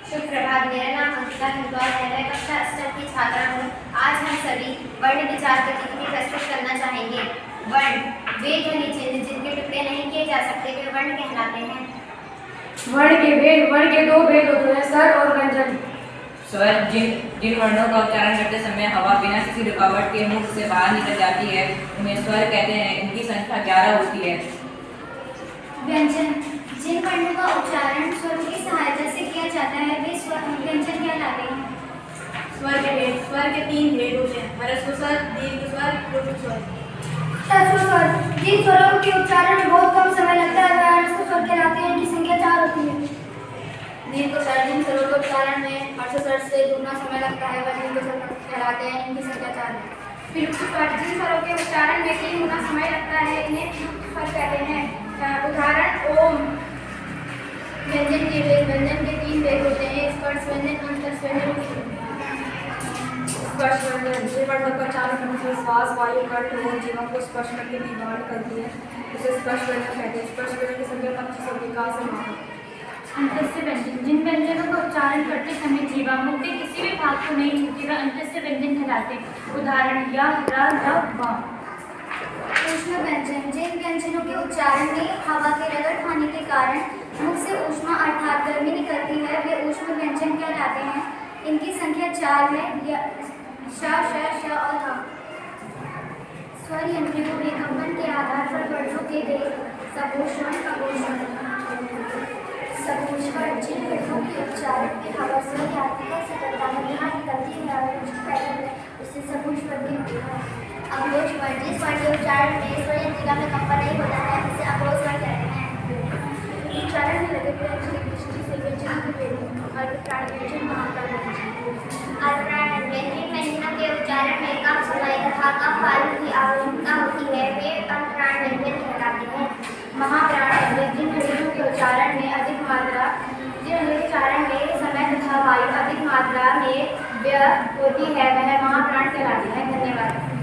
शुभ प्रभात। मेरा नाम अंकिता हिंदौर है। मैं कक्षा 8 की छात्रा हूँ। आज हम सभी वर्ण विचार गतिविधि प्रस्तुत करना चाहेंगे। वर्ण वे ध्वनि चिन्ह जिनके टुकड़े नहीं किए जा सकते वे वर्ण कहलाते हैं। वर्ण के भेद। वर्ण के दो भेद होते हैं, स्वर और व्यंजन। स्वर जिन वर्णों का उच्चारण करते समय हवा बिना किसी रुकावट के मुख से बाहर निकल जाती है उन्हें स्वर कहते हैं। इनकी संख्या 11 होती है। व्यंजन जिन वर्णों का उच्चारण स्वरों की सहायता से किया जाता है वे व्यंजन कहलाते हैं। स्वर के भेद। स्वर के 3 भेद होते हैं, ह्रस्व स्वर, दीर्घ स्वर, लघु स्वर। ह्रस्व स्वर जिन स्वरों के उच्चारण में बहुत कम समय लगता है वह ह्रस्व स्वर कहलाते हैं। इनकी संख्या 4 होती है। दीर्घ स्वर जिन स्वरों के उच्चारण में ह्रस्व स्वर से दुगना समय लगता है वह दीर्घ स्वर कहलाते हैं। इनकी संख्या 4 है। विलुप्त स्वर जिन स्वरों के उच्चारण में 3 गुना समय लगता है इन्हें विलुप्त स्वर कहते हैं। उदाहरण ओम। व्यंजन के भेद। व्यंजन के 3 भेद होते हैं, स्पर्श व्यंजन, अंतस्थ व्यंजन। स्पर्श व्यंजन जिन वर्णों का उच्चारण करने से श्वास, वायु, कंठ और जीवन को स्पर्श करके निर्धारण करती है उसे स्पर्श व्यंजन कहते हैं। स्पर्श व्यंजन की संख्या 25 और विकास है। अंतस्थ व्यंजन जिन व्यंजनों का उच्चारण करते समय जीवा मुख के किसी भी भाग को नहीं छूती वह अंतस्थ व्यंजन कहलाते हैं। उदाहरण या, र, ल, व। ऊष्म व्यंजन जिन व्यंजनों के उच्चारण में हवा के रगड़ खाने के कारण मुख से ऊष्मा अर्थात गर्मी निकलती है वे ऊष्म व्यंजन कहलाते हैं। इनकी संख्या 4 है। श, श और ह। स्वर यंत्रों में कंपन के आधार पर वर्णों के भेद। सघोषण, अघोषण। सघोषण जिन वर्णों के उच्चारण में हवा स्वर यात्रिका से यहाँ निकलती है और उससे सघोष स्वर कहते हैं। अघोष स्वर जिस स्वर के उच्चारण में स्वर यंत्रिका में कंपन नहीं होता है उसे अघोष स्वर कहते हैं। उच्चारण में लगे प्रयत्न की दृष्टि से व्यंजनों के भेद। अल्पप्राण व्यंजन, महाप्राण व्यंजन। अल्पप्राण व्यंजन व्यंजनों के उच्चारण में कम समय तथा कम वायु की आवश्यकता होती है वे अल्पप्राण व्यंजन कहलाते हैं। महाप्राण व्यंजन व्यंजनों के उच्चारण में अधिक मात्रा जिन उच्चारण में समय तथा वायु अधिक मात्रा में व्यय होती है वह महाप्राण कहलाते हैं। धन्यवाद।